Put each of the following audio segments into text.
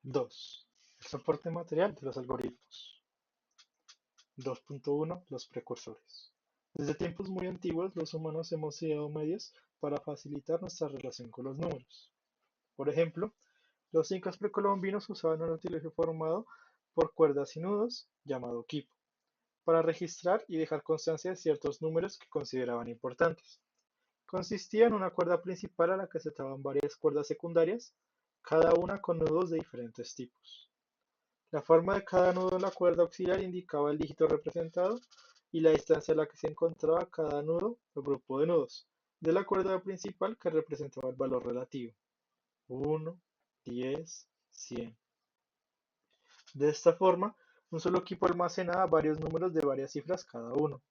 2. El soporte material de los algoritmos. 2.1. Los precursores. Desde tiempos muy antiguos, los humanos hemos ideado medios para facilitar nuestra relación con los números. Por ejemplo, los incas precolombinos usaban un artilugio formado por cuerdas y nudos, llamado quipu, para registrar y dejar constancia de ciertos números que consideraban importantes. Consistía en una cuerda principal a la que se ataban varias cuerdas secundarias, cada una con nudos de diferentes tipos. La forma de cada nudo en la cuerda auxiliar indicaba el dígito representado y la distancia a la que se encontraba cada nudo o grupo de nudos de la cuerda principal, que representaba el valor relativo: 1, 10, 100. De esta forma, un solo equipo almacenaba varios números de varias cifras cada uno.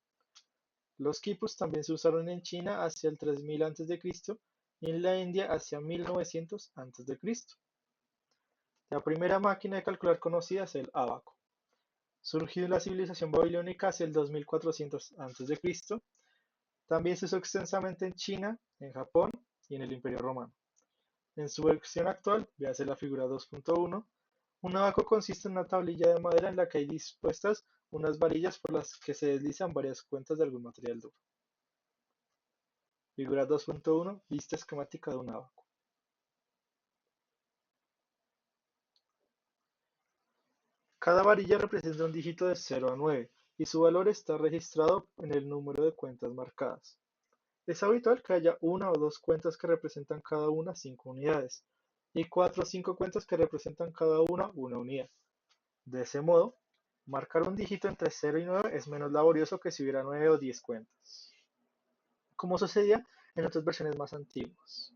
Los quipus también se usaron en China hacia el 3000 a.C. y en la India hacia 1900 a.C. La primera máquina de calcular conocida es el ábaco. Surgido en la civilización babilónica hacia el 2400 a.C., también se usó extensamente en China, en Japón y en el Imperio Romano. En su versión actual, véase la figura 2.1, un abaco consiste en una tablilla de madera en la que hay dispuestas unas varillas por las que se deslizan varias cuentas de algún material duro. Figura 2.1, vista esquemática de un abaco. Cada varilla representa un dígito de 0 a 9 y su valor está registrado en el número de cuentas marcadas. Es habitual que haya una o dos cuentas que representan cada una 5 unidades y 4 o 5 cuentas que representan cada una unidad. De ese modo, marcar un dígito entre 0 y 9 es menos laborioso que si hubiera 9 o 10 cuentas, como sucedía en otras versiones más antiguas.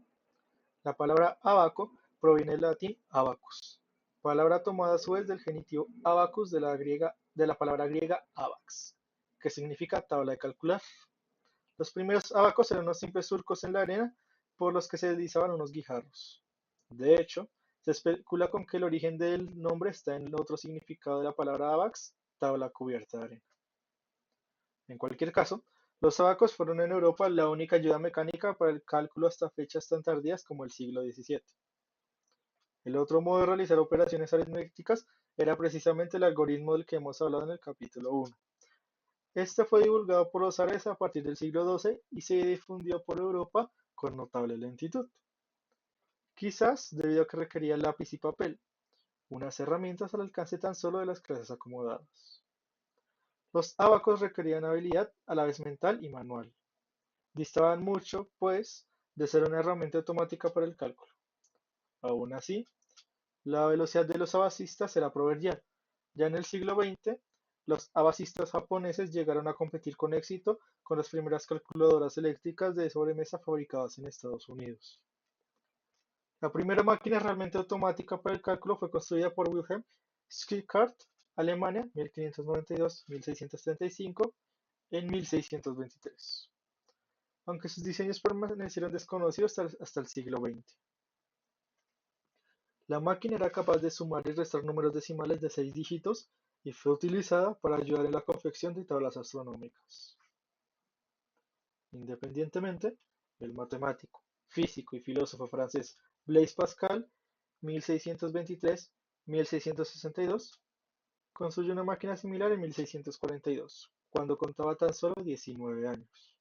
La palabra abaco proviene del latín abacus, palabra tomada a su vez del genitivo abacus de la palabra griega abax, que significa tabla de calcular. Los primeros abacos eran unos simples surcos en la arena por los que se deslizaban unos guijarros. De hecho, se especula con que el origen del nombre está en el otro significado de la palabra abax, tabla cubierta de arena. En cualquier caso, los abacos fueron en Europa la única ayuda mecánica para el cálculo hasta fechas tan tardías como el siglo XVII. El otro modo de realizar operaciones aritméticas era precisamente el algoritmo del que hemos hablado en el capítulo 1. Este fue divulgado por los árabes a partir del siglo XII y se difundió por Europa con notable lentitud, quizás debido a que requería lápiz y papel, unas herramientas al alcance tan solo de las clases acomodadas. Los abacos requerían habilidad a la vez mental y manual. Distaban mucho, pues, de ser una herramienta automática para el cálculo. Aun así, la velocidad de los abacistas era proverbial. Ya en el siglo XX, los abacistas japoneses llegaron a competir con éxito con las primeras calculadoras eléctricas de sobremesa fabricadas en Estados Unidos. La primera máquina realmente automática para el cálculo fue construida por Wilhelm Schickard, Alemania, 1592-1635, en 1623, aunque sus diseños permanecieron desconocidos hasta el siglo XX. La máquina era capaz de sumar y restar números decimales de 6 dígitos y fue utilizada para ayudar en la confección de tablas astronómicas. Independientemente, el matemático, físico y filósofo francés Blaise Pascal (1623-1662) construyó una máquina similar en 1642, cuando contaba tan solo 19 años,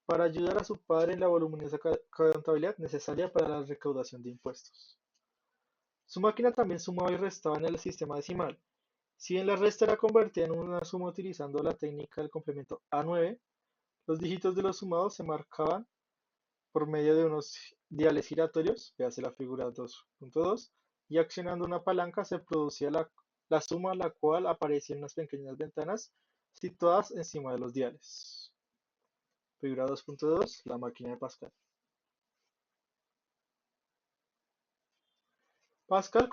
para ayudar a su padre en la voluminosa contabilidad necesaria para la recaudación de impuestos. Su máquina también sumaba y restaba en el sistema decimal. Si bien la resta era convertida en una suma utilizando la técnica del complemento A9, los dígitos de los sumados se marcaban por medio de unos diales giratorios, véase la figura 2.2, y accionando una palanca se producía la suma, la cual aparecía en unas pequeñas ventanas situadas encima de los diales. Figura 2.2, la máquina de Pascal. Pascal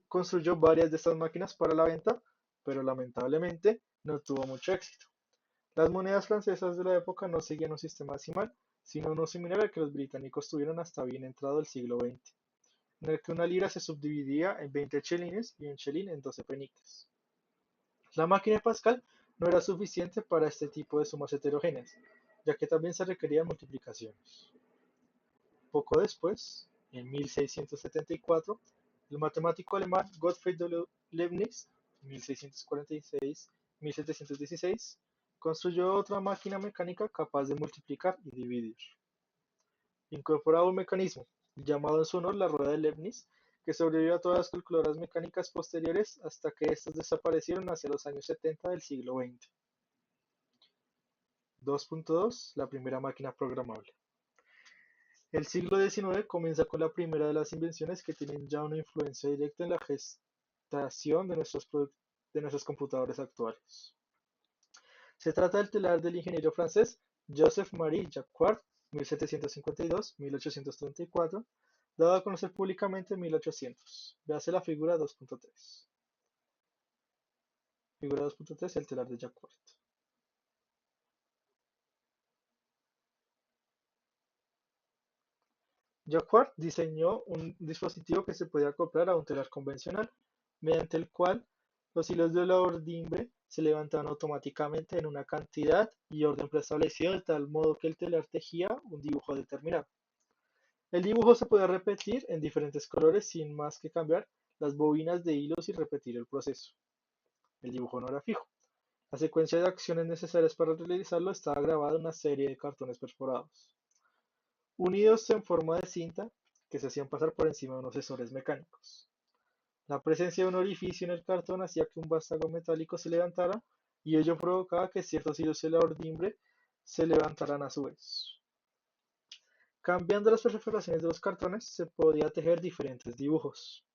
construyó varias de estas máquinas para la venta, pero lamentablemente no tuvo mucho éxito. Las monedas francesas de la época no seguían un sistema decimal, sino uno similar al que los británicos tuvieron hasta bien entrado el siglo XX, en el que una lira se subdividía en 20 chelines y un chelín en 12 peniques. La máquina de Pascal no era suficiente para este tipo de sumas heterogéneas, ya que también se requerían multiplicaciones. Poco después, en 1674, El matemático alemán Gottfried Leibniz (1646-1716) construyó otra máquina mecánica capaz de multiplicar y dividir. Incorporaba un mecanismo, llamado en su honor la rueda de Leibniz, que sobrevivió a todas las calculadoras mecánicas posteriores hasta que éstas desaparecieron hacia los años 70 del siglo XX. 2.2 La primera máquina programable. El siglo XIX comienza con la primera de las invenciones que tienen ya una influencia directa en la gestación de nuestros computadores actuales. Se trata del telar del ingeniero francés Joseph-Marie Jacquard (1752-1834), dado a conocer públicamente en 1800. Véase la figura 2.3. Figura 2.3, el telar de Jacquard. Jacquard diseñó un dispositivo que se podía acoplar a un telar convencional, mediante el cual los hilos de la ordimbre se levantaban automáticamente en una cantidad y orden preestablecido de tal modo que el telar tejía un dibujo determinado. El dibujo se podía repetir en diferentes colores sin más que cambiar las bobinas de hilos y repetir el proceso. El dibujo no era fijo. La secuencia de acciones necesarias para realizarlo estaba grabada en una serie de cartones perforados, unidos en forma de cinta, que se hacían pasar por encima de unos sensores mecánicos. La presencia de un orificio en el cartón hacía que un vástago metálico se levantara, y ello provocaba que ciertos hilos de la ordimbre se levantaran a su vez. Cambiando las perforaciones de los cartones, se podía tejer diferentes dibujos.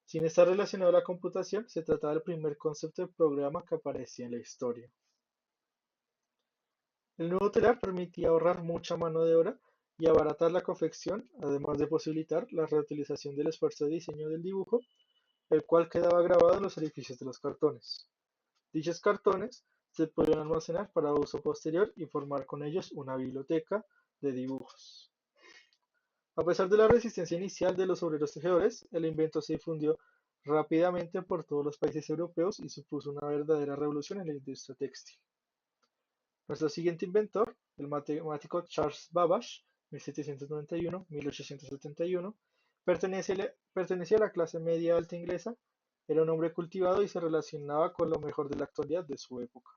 Sin estar relacionado a la computación, se trataba del primer concepto de programa que aparecía en la historia. El nuevo telar permitía ahorrar mucha mano de obra y abaratar la confección, además de posibilitar la reutilización del esfuerzo de diseño del dibujo, el cual quedaba grabado en los orificios de los cartones. Dichos cartones se podían almacenar para uso posterior y formar con ellos una biblioteca de dibujos. A pesar de la resistencia inicial de los obreros tejedores, el invento se difundió rápidamente por todos los países europeos y supuso una verdadera revolución en la industria textil. Nuestro siguiente inventor, el matemático Charles Babbage (1791-1871), pertenecía a la clase media alta inglesa, era un hombre cultivado y se relacionaba con lo mejor de la actualidad de su época.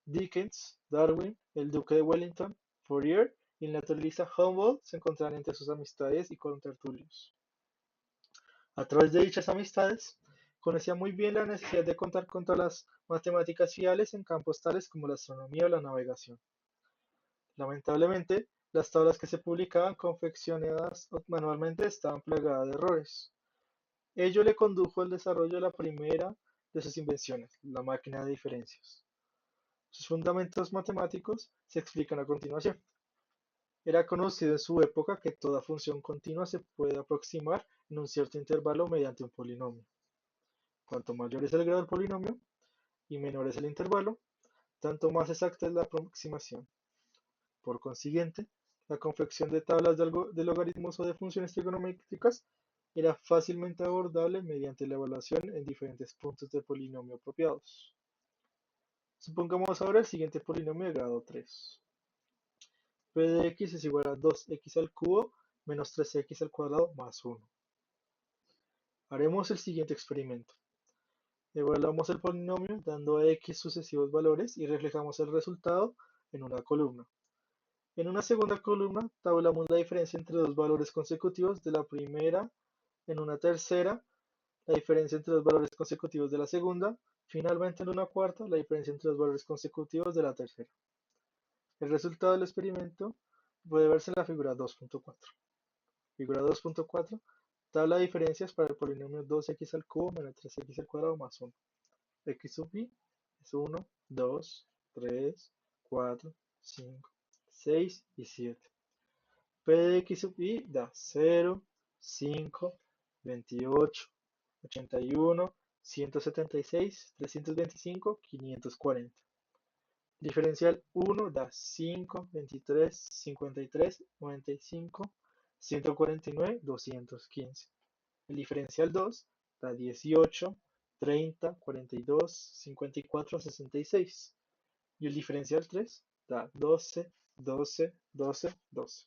Dickens, Darwin, el duque de Wellington, Fourier y el naturalista Humboldt se encontraban entre sus amistades y contertulios. A través de dichas amistades, conocía muy bien la necesidad de contar con todas las matemáticas fiables en campos tales como la astronomía o la navegación. Lamentablemente, las tablas que se publicaban confeccionadas manualmente estaban plagadas de errores. Ello le condujo al desarrollo de la primera de sus invenciones, la máquina de diferencias. Sus fundamentos matemáticos se explican a continuación. Era conocido en su época que toda función continua se puede aproximar en un cierto intervalo mediante un polinomio. Cuanto mayor es el grado del polinomio y menor es el intervalo, tanto más exacta es la aproximación. Por consiguiente, la confección de tablas de logaritmos o de funciones trigonométricas era fácilmente abordable mediante la evaluación en diferentes puntos del polinomio apropiados. Supongamos ahora el siguiente polinomio de grado 3. P de x es igual a 2x al cubo menos 3x al cuadrado más 1. Haremos el siguiente experimento. Evaluamos el polinomio dando a x sucesivos valores y reflejamos el resultado en una columna. En una segunda columna tabulamos la diferencia entre dos valores consecutivos de la primera, en una tercera, la diferencia entre dos valores consecutivos de la segunda, finalmente en una cuarta, la diferencia entre dos valores consecutivos de la tercera. El resultado del experimento puede verse en la figura 2.4. Figura 2.4. Tabla de diferencias para el polinomio 2x al cubo menos 3x al cuadrado más 1. X sub i es 1, 2, 3, 4, 5, 6 y 7. P de x sub i da 0, 5, 28, 81, 176, 325, 540. Diferencial 1 da 5, 23, 53, 95, 149, 215. El diferencial 2 da 18, 30, 42, 54, 66. Y el diferencial 3 da 12, 12, 12, 12.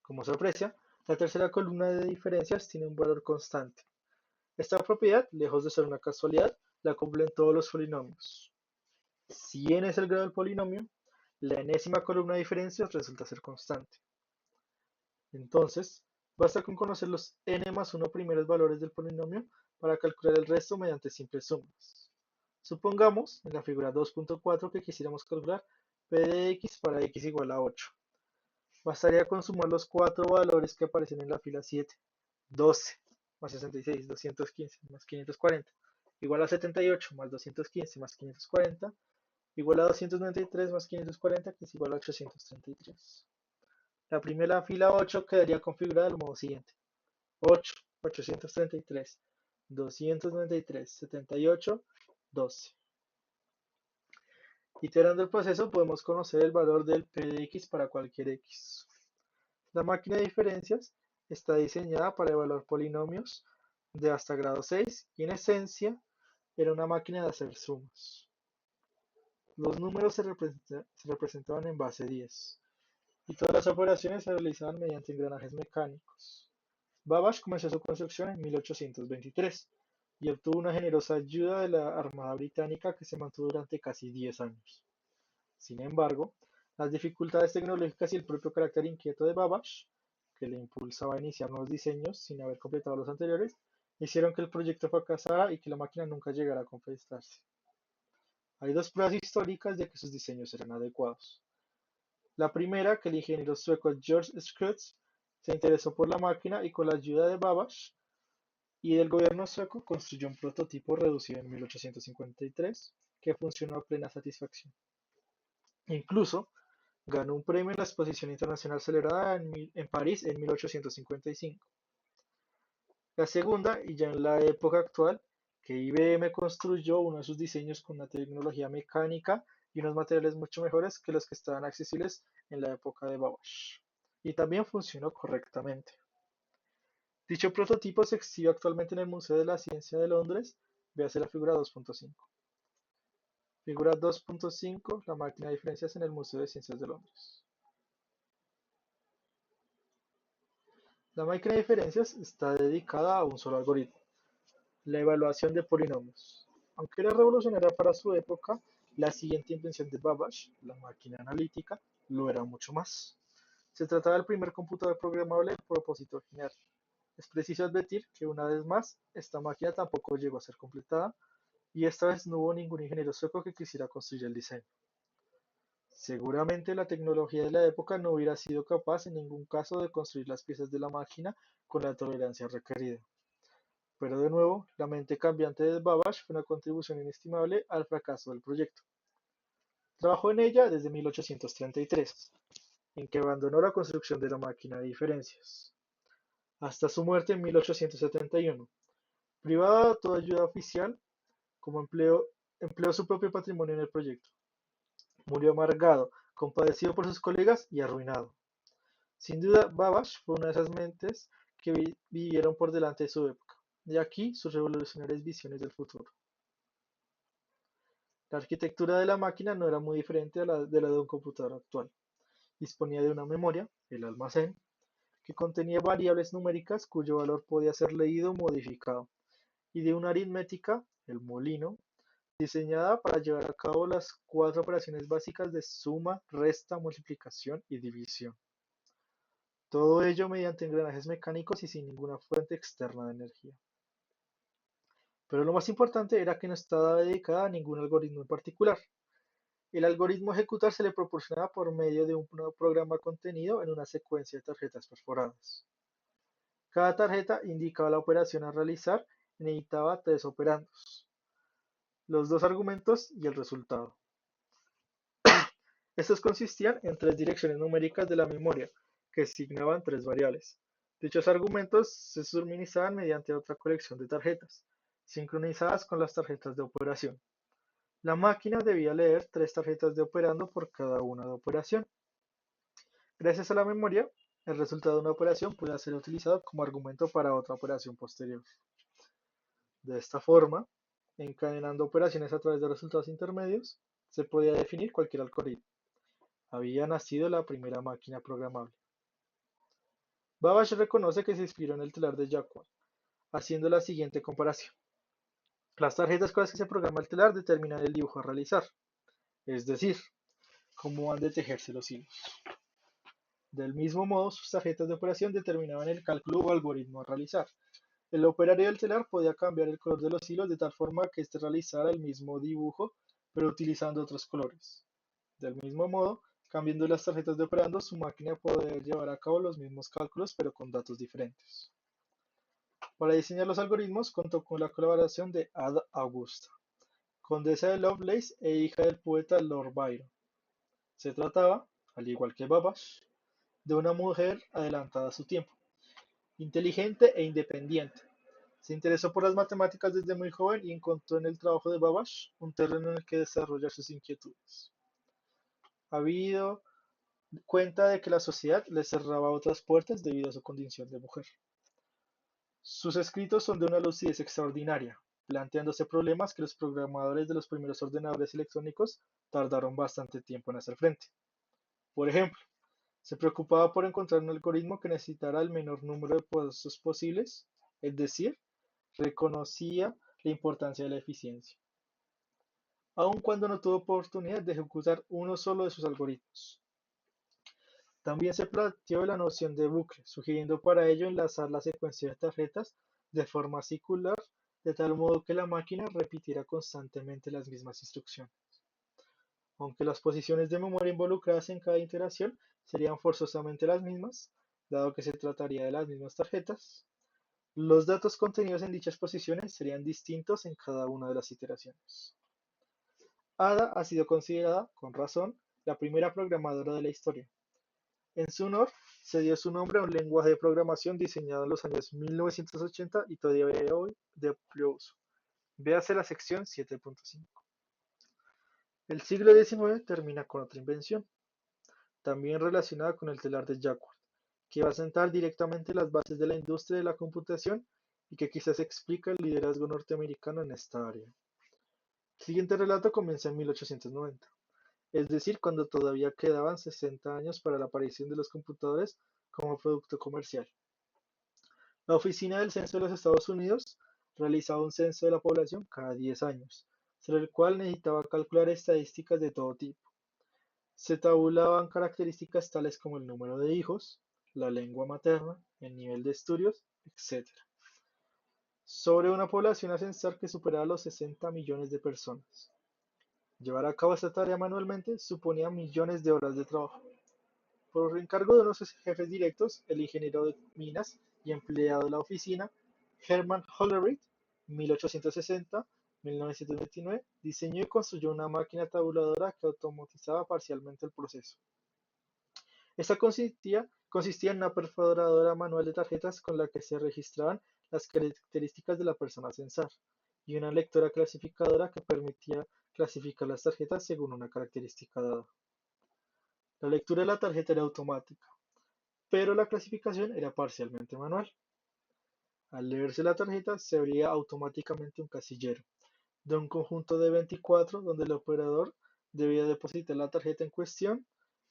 Como se aprecia, La tercera columna de diferencias tiene un valor constante. Esta propiedad, lejos de ser una casualidad, la cumplen todos los polinomios. Si n es el grado del polinomio, la enésima columna de diferencias resulta ser constante. Entonces, basta con conocer los n más 1 primeros valores del polinomio para calcular el resto mediante simples sumas. Supongamos, en la figura 2.4, que quisiéramos calcular p de x para x igual a 8. Bastaría con sumar los cuatro valores que aparecen en la fila 7. 12 más 66, 215 más 540, igual a 78 más 215 más 540, igual a 293 más 540, que es igual a 833. La primera fila 8 quedaría configurada del modo siguiente: 8, 833, 293, 78, 12. Iterando el proceso podemos conocer el valor del p de x para cualquier x. La máquina de diferencias está diseñada para evaluar polinomios de hasta grado 6 y en esencia era una máquina de hacer sumas. Los números se representaban en base 10 y todas las operaciones se realizaban mediante engranajes mecánicos. Babbage comenzó su construcción en 1823 y obtuvo una generosa ayuda de la Armada Británica que se mantuvo durante casi 10 años. Sin embargo, las dificultades tecnológicas y el propio carácter inquieto de Babbage, que le impulsaba a iniciar nuevos diseños sin haber completado los anteriores, hicieron que el proyecto fracasara y que la máquina nunca llegara a completarse. Hay dos pruebas históricas de que sus diseños eran adecuados. La primera, que el ingeniero sueco George Skrutz se interesó por la máquina y con la ayuda de Babbage y del gobierno sueco construyó un prototipo reducido en 1853 que funcionó a plena satisfacción. Incluso ganó un premio en la Exposición Internacional celebrada en París en 1855. La segunda, y ya en la época actual, que IBM construyó uno de sus diseños con una tecnología mecánica y unos materiales mucho mejores que los que estaban accesibles en la época de Babbage. Y también funcionó correctamente. Dicho prototipo se exhibe actualmente en el Museo de la Ciencia de Londres, véase la figura 2.5. Figura 2.5, la máquina de diferencias en el Museo de Ciencias de Londres. La máquina de diferencias está dedicada a un solo algoritmo: la evaluación de polinomios. Aunque era revolucionaria para su época, la siguiente invención de Babbage, la máquina analítica, lo era mucho más. Se trataba del primer computador programable de propósito general. Es preciso advertir que una vez más, esta máquina tampoco llegó a ser completada, y esta vez no hubo ningún ingeniero sueco que quisiera construir el diseño. Seguramente la tecnología de la época no hubiera sido capaz en ningún caso de construir las piezas de la máquina con la tolerancia requerida. Pero de nuevo, la mente cambiante de Babbage fue una contribución inestimable al fracaso del proyecto. Trabajó en ella desde 1833, en que abandonó la construcción de la máquina de diferencias, hasta su muerte en 1871. Privada de toda ayuda oficial, como empleó su propio patrimonio en el proyecto. Murió amargado, compadecido por sus colegas y arruinado. Sin duda, Babbage fue una de esas mentes que vivieron por delante de su época, de aquí sus revolucionarias visiones del futuro. La arquitectura de la máquina no era muy diferente de la de un computador actual. Disponía de una memoria, el almacén, que contenía variables numéricas cuyo valor podía ser leído o modificado, y de una aritmética, el molino, diseñada para llevar a cabo las cuatro operaciones básicas de suma, resta, multiplicación y división. Todo ello mediante engranajes mecánicos y sin ninguna fuente externa de energía. Pero lo más importante era que no estaba dedicada a ningún algoritmo en particular. El algoritmo a ejecutar se le proporcionaba por medio de un programa contenido en una secuencia de tarjetas perforadas. Cada tarjeta indicaba la operación a realizar y necesitaba tres operandos: los dos argumentos y el resultado. Estos consistían en tres direcciones numéricas de la memoria, que asignaban tres variables. Dichos argumentos se suministraban mediante otra colección de tarjetas, sincronizadas con las tarjetas de operación. La máquina debía leer tres tarjetas de operando por cada una de operación. Gracias a la memoria, el resultado de una operación puede ser utilizado como argumento para otra operación posterior. De esta forma, encadenando operaciones a través de resultados intermedios, se podía definir cualquier algoritmo. Había nacido la primera máquina programable. Babbage reconoce que se inspiró en el telar de Jacquard, haciendo la siguiente comparación. Las tarjetas con las que se programa el telar determinan el dibujo a realizar, es decir, cómo han de tejerse los hilos. Del mismo modo, sus tarjetas de operación determinaban el cálculo o algoritmo a realizar. El operario del telar podía cambiar el color de los hilos de tal forma que éste realizara el mismo dibujo, pero utilizando otros colores. Del mismo modo, cambiando las tarjetas de operando, su máquina podía llevar a cabo los mismos cálculos, pero con datos diferentes. Para diseñar los algoritmos, contó con la colaboración de Ada Augusta, condesa de Lovelace e hija del poeta Lord Byron. Se trataba, al igual que Babbage, de una mujer adelantada a su tiempo, inteligente e independiente. Se interesó por las matemáticas desde muy joven y encontró en el trabajo de Babbage un terreno en el que desarrollar sus inquietudes. Ha habido cuenta de que la sociedad le cerraba otras puertas debido a su condición de mujer. Sus escritos son de una lucidez extraordinaria, planteándose problemas que los programadores de los primeros ordenadores electrónicos tardaron bastante tiempo en hacer frente. Por ejemplo, se preocupaba por encontrar un algoritmo que necesitara el menor número de pasos posibles, es decir, reconocía la importancia de la eficiencia, aun cuando no tuvo oportunidad de ejecutar uno solo de sus algoritmos. También se planteó la noción de bucle, sugiriendo para ello enlazar la secuencia de tarjetas de forma circular, de tal modo que la máquina repitiera constantemente las mismas instrucciones. Aunque las posiciones de memoria involucradas en cada iteración serían forzosamente las mismas, dado que se trataría de las mismas tarjetas, los datos contenidos en dichas posiciones serían distintos en cada una de las iteraciones. Ada ha sido considerada, con razón, la primera programadora de la historia. En su honor, se dio su nombre a un lenguaje de programación diseñado en los años 1980 y todavía hoy de amplio uso. Véase la sección 7.5. El siglo XIX termina con otra invención, también relacionada con el telar de Jacquard, que va a sentar directamente las bases de la industria de la computación y que quizás explica el liderazgo norteamericano en esta área. El siguiente relato comienza en 1890, es decir, cuando todavía quedaban 60 años para la aparición de los computadores como producto comercial. La Oficina del Censo de los Estados Unidos realizaba un censo de la población cada 10 años, sobre el cual necesitaba calcular estadísticas de todo tipo. Se tabulaban características tales como el número de hijos, la lengua materna, el nivel de estudios, etc. Sobre una población a censar que superaba los 60 millones de personas. Llevar a cabo esta tarea manualmente suponía millones de horas de trabajo. Por encargo de unos jefes directos, el ingeniero de minas y empleado de la oficina, Herman Hollerith, 1860-1929, diseñó y construyó una máquina tabuladora que automatizaba parcialmente el proceso. Esta consistía en una perforadora manual de tarjetas con la que se registraban las características de la persona a censar, y una lectora clasificadora que permitía clasificar las tarjetas según una característica dada. La lectura de la tarjeta era automática, pero la clasificación era parcialmente manual. Al leerse la tarjeta, se abría automáticamente un casillero de un conjunto de 24 donde el operador debía depositar la tarjeta en cuestión.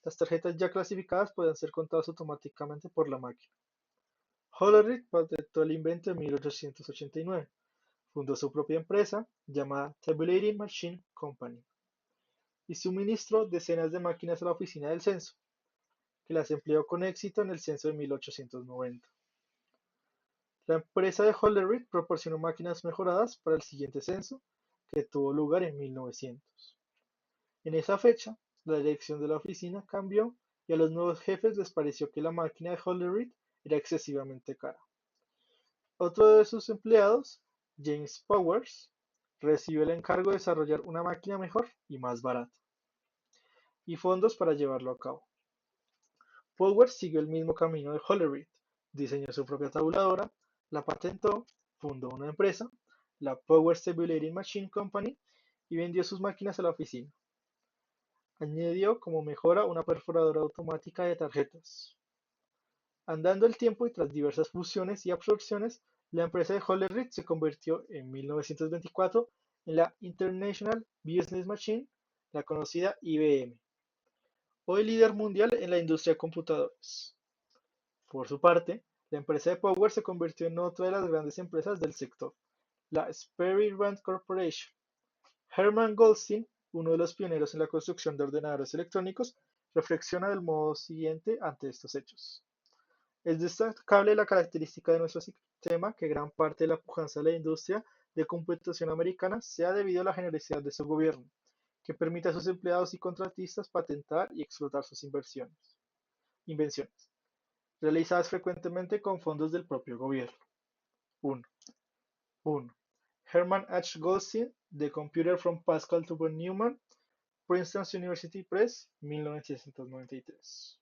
Las tarjetas ya clasificadas podían ser contadas automáticamente por la máquina. Hollerith patentó el invento en 1889. Fundó su propia empresa, llamada Tabulating Machine Company, y suministró decenas de máquinas a la oficina del censo, que las empleó con éxito en el censo de 1890. La empresa de Hollerith proporcionó máquinas mejoradas para el siguiente censo, que tuvo lugar en 1900. En esa fecha, la dirección de la oficina cambió y a los nuevos jefes les pareció que la máquina de Hollerith era excesivamente cara. Otro de sus empleados, James Powers, recibió el encargo de desarrollar una máquina mejor y más barata, y fondos para llevarlo a cabo. Powers siguió el mismo camino de Hollerith, diseñó su propia tabuladora, la patentó, fundó una empresa, la Powers Tabulating Machine Company, y vendió sus máquinas a la oficina. Añadió como mejora una perforadora automática de tarjetas. Andando el tiempo y tras diversas fusiones y absorciones, la empresa de Hollerith se convirtió en 1924 en la International Business Machine, la conocida IBM, hoy líder mundial en la industria de computadores. Por su parte, La empresa de Power se convirtió en otra de las grandes empresas del sector, la Sperry Rand Corporation. Hermann Goldstein, uno de los pioneros en la construcción de ordenadores electrónicos, reflexiona del modo siguiente ante estos hechos. Es destacable la característica de nuestro sistema que gran parte de la pujanza de la industria de computación americana sea debido a la generosidad de su gobierno, que permite a sus empleados y contratistas patentar y explotar sus invenciones, realizadas frecuentemente con fondos del propio gobierno. 1. 1. Hermann H. Goldstein, The Computer from Pascal to von Neumann, Princeton University Press, 1993.